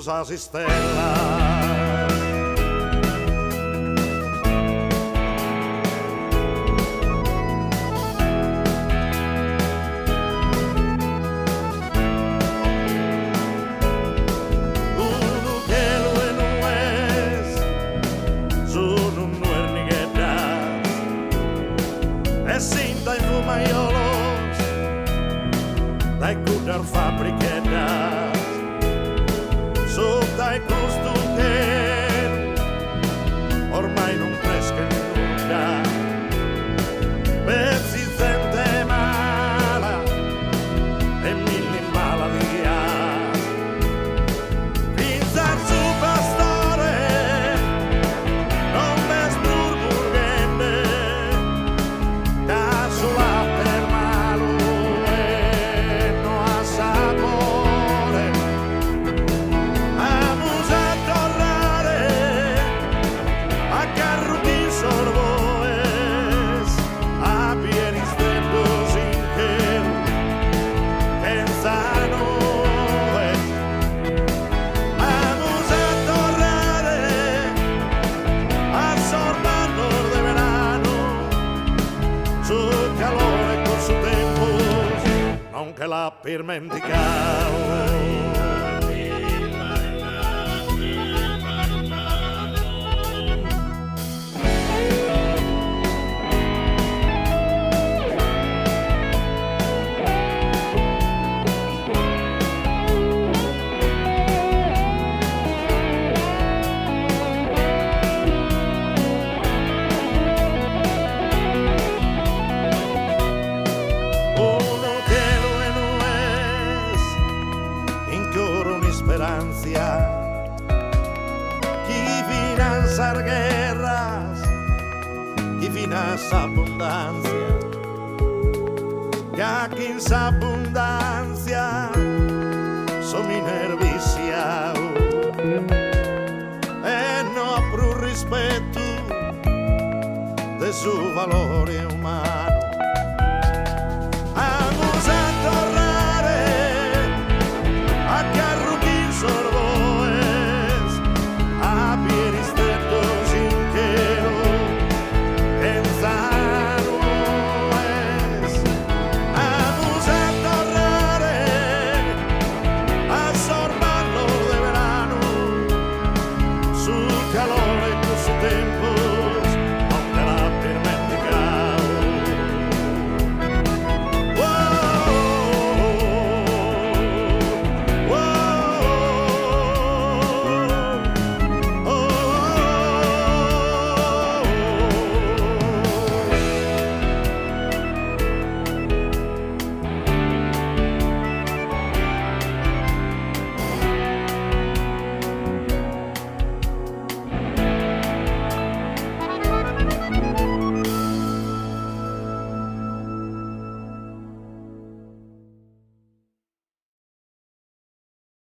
rosas y estelas. Cinta i fumaiolos dai cudar fabrichetas sotto i costumi che ormai non crescono nulla pezzi gente mala e mille maladias pinza su pastore non ves burburgende sola per malo e no ha sapore vamos a tornare a carruquín sorboes a pieris tempos in que pensano vamos a tornare a sorbarnos de verano su calore con su tempo nonché la permenticare. Qui finanzar guerras, qui finanza abundancia, que aquí en esa abundancia son inerviciados e no apro rispetto de su valore umano. Vamos a tornare a carruquín sorboes a pieris tempos in quero pensano vamos a tornare a sorbarlo de verano su calore con su tempo